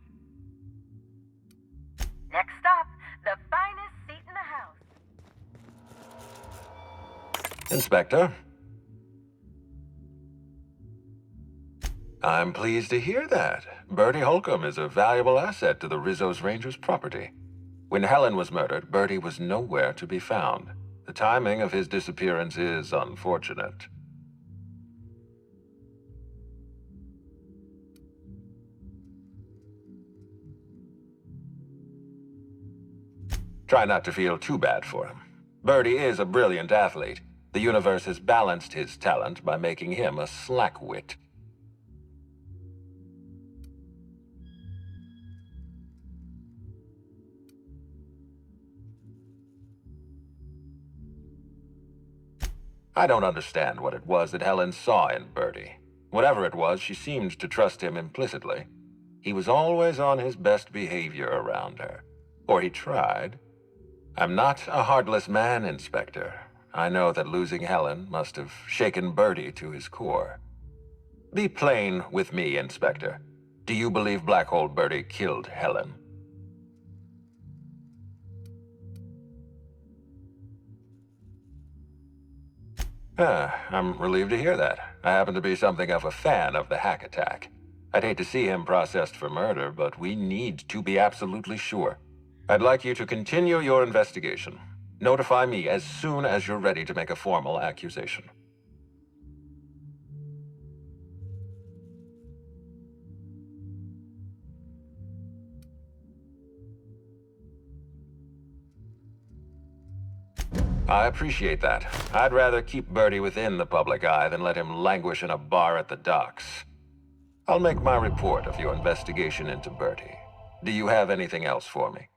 Next stop, the finest seat in the house. Inspector. I'm pleased to hear that. Bertie Holcomb is a valuable asset to the Rizzo's Rangers property. When Helen was murdered, Bertie was nowhere to be found. The timing of his disappearance is unfortunate. Try not to feel too bad for him. Bertie is a brilliant athlete. The universe has balanced his talent by making him a slackwit. I don't understand what it was that Helen saw in Bertie. Whatever it was, she seemed to trust him implicitly. He was always on his best behavior around her. Or he tried. I'm not a heartless man, Inspector. I know that losing Helen must have shaken Bertie to his core. Be plain with me, Inspector. Do you believe Black Hole Bertie killed Helen? I'm relieved to hear that. I happen to be something of a fan of the hack attack. I'd hate to see him processed for murder, but we need to be absolutely sure. I'd like you to continue your investigation. Notify me as soon as you're ready to make a formal accusation. I appreciate that. I'd rather keep Bertie within the public eye than let him languish in a bar at the docks. I'll make my report of your investigation into Bertie. Do you have anything else for me?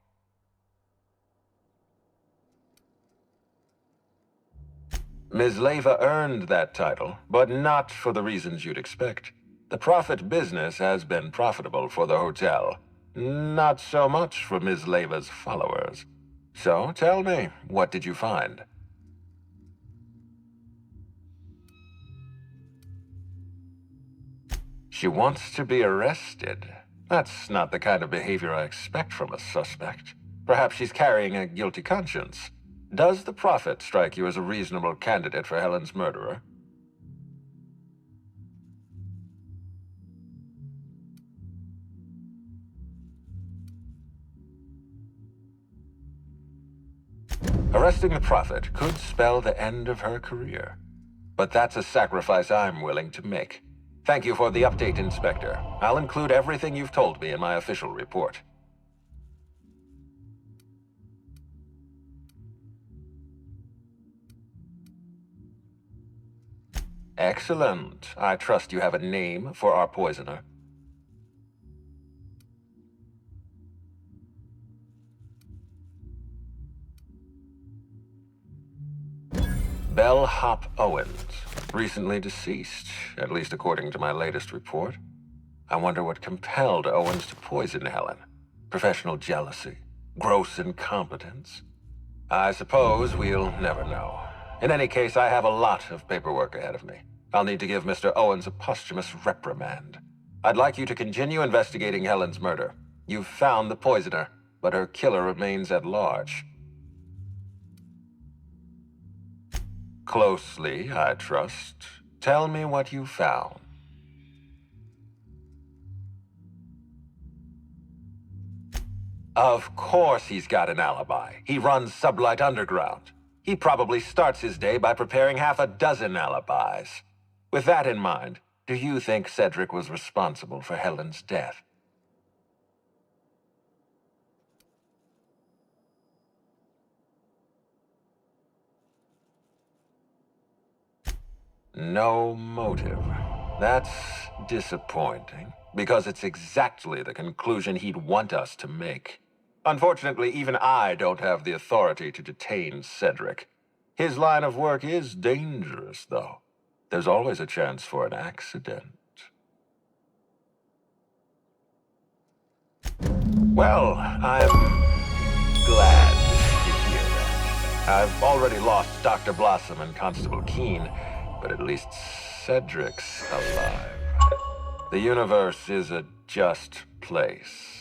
Ms. Leyva earned that title, but not for the reasons you'd expect. The profit business has been profitable for the hotel. Not so much for Ms. Leyva's followers. So, tell me, what did you find? She wants to be arrested. That's not the kind of behavior I expect from a suspect. Perhaps she's carrying a guilty conscience. Does the Prophet strike you as a reasonable candidate for Helen's murderer? Arresting the Prophet could spell the end of her career. But that's a sacrifice I'm willing to make. Thank you for the update, Inspector. I'll include everything you've told me in my official report. Excellent. I trust you have a name for our poisoner. Bellhop Owens, recently deceased, at least according to my latest report. I wonder what compelled Owens to poison Helen. Professional jealousy? Gross incompetence? I suppose we'll never know. In any case, I have a lot of paperwork ahead of me. I'll need to give Mr. Owens a posthumous reprimand. I'd like you to continue investigating Helen's murder. You've found the poisoner, but her killer remains at large. Closely, I trust. Tell me what you found. Of course he's got an alibi. He runs Sublight Underground. He probably starts his day by preparing half a dozen alibis. With that in mind, do you think Cedric was responsible for Helen's death? No motive. That's disappointing, because it's exactly the conclusion he'd want us to make. Unfortunately, even I don't have the authority to detain Cedric. His line of work is dangerous, though. There's always a chance for an accident. Well, I'm glad to hear that. I've already lost Dr. Blossom and Constable Keene, but at least Cedric's alive. The universe is a just place.